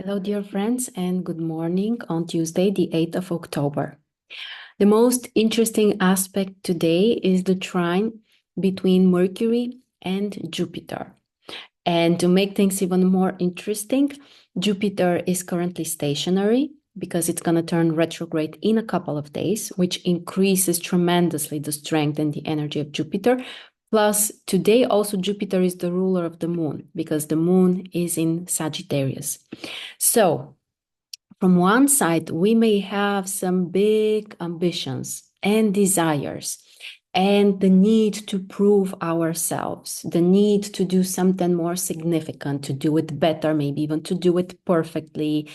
Hello, dear friends, and good morning on Tuesday, the 8th of October. The most interesting aspect today is the trine between Mercury and Jupiter. And to make things even more interesting, Jupiter is currently stationary because it's going to turn retrograde in a couple of days, which increases tremendously the strength and the energy of Jupiter. Plus, today also Jupiter is the ruler of the moon because the moon is in Sagittarius. So, from one side, we may have some big ambitions and desires and the need to prove ourselves, the need to do something more significant, to do it better, maybe even to do it perfectly.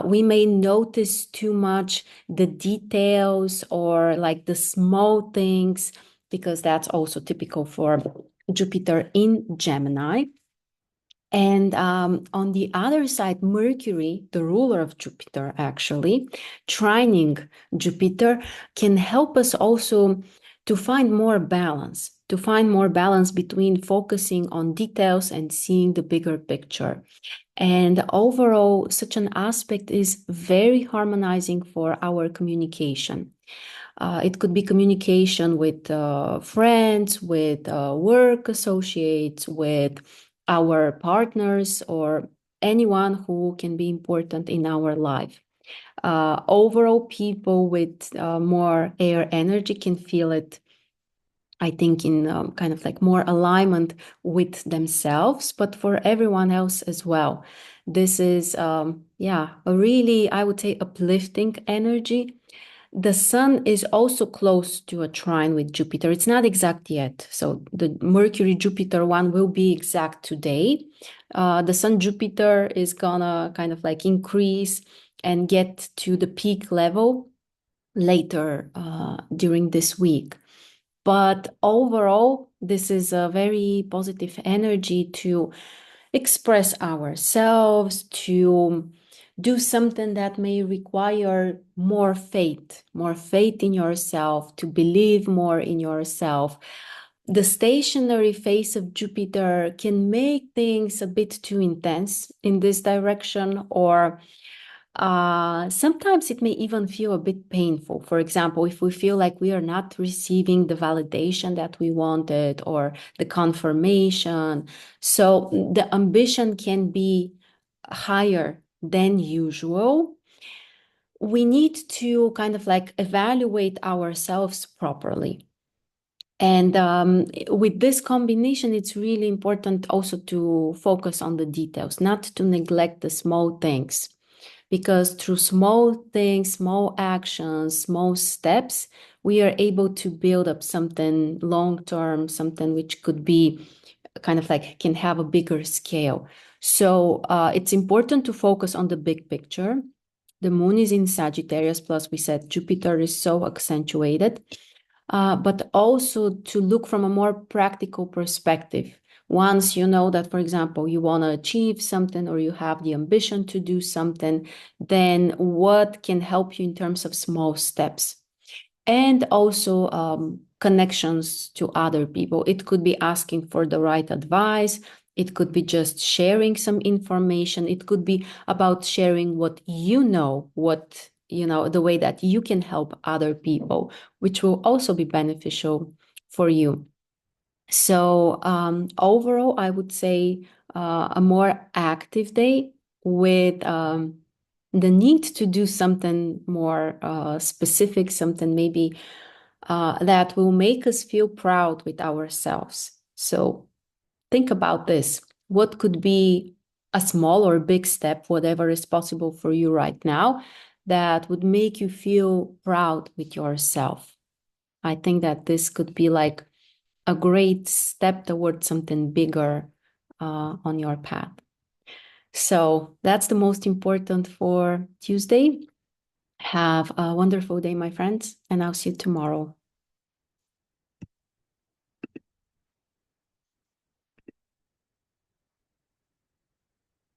We may notice too much the details or like the small things, because that's also typical for Jupiter in Gemini. And on the other side, Mercury, the ruler of Jupiter, actually, trining Jupiter can help us also to find more balance, between focusing on details and seeing the bigger picture. And overall, such an aspect is very harmonizing for our communication. It could be communication with friends, with work associates, with our partners, or anyone who can be important in our life. Overall, people with more air energy can feel it, I think, in kind of like more alignment with themselves, but for everyone else as well. This is, a really, I would say, uplifting energy. The sun is also close to a trine with Jupiter. It's not exact yet. So the Mercury Jupiter one will be exact today. The sun Jupiter is gonna kind of like increase and get to the peak level later during this week. But overall, this is a very positive energy to express ourselves, to do something that may require more faith in yourself, to believe more in yourself. The stationary phase of Jupiter can make things a bit too intense in this direction, or sometimes it may even feel a bit painful. For example, if we feel like we are not receiving the validation that we wanted or the confirmation. So the ambition can be higher than usual. We need to kind of like evaluate ourselves properly. And with this combination, it's really important also to focus on the details, not to neglect the small things. Because through small things, small actions, small steps, we are able to build up something long-term, something which could be kind of like can have a bigger scale. So it's important to focus on the big picture. The moon is in Sagittarius, plus we said Jupiter is so accentuated, but also to look from a more practical perspective. Once you know that, for example, you want to achieve something or you have the ambition to do something, then what can help you in terms of small steps? And also connections to other people. It could be asking for the right advice. It could be just sharing some information. It could be about sharing what you know, the way that you can help other people, which will also be beneficial for you. So overall, I would say a more active day with the need to do something more specific, something maybe that will make us feel proud with ourselves. So think about this. What could be a small or big step, whatever is possible for you right now, that would make you feel proud with yourself? I think that this could be like a great step towards something bigger on your path. So that's the most important for Tuesday. Have a wonderful day, my friends, and I'll see you tomorrow.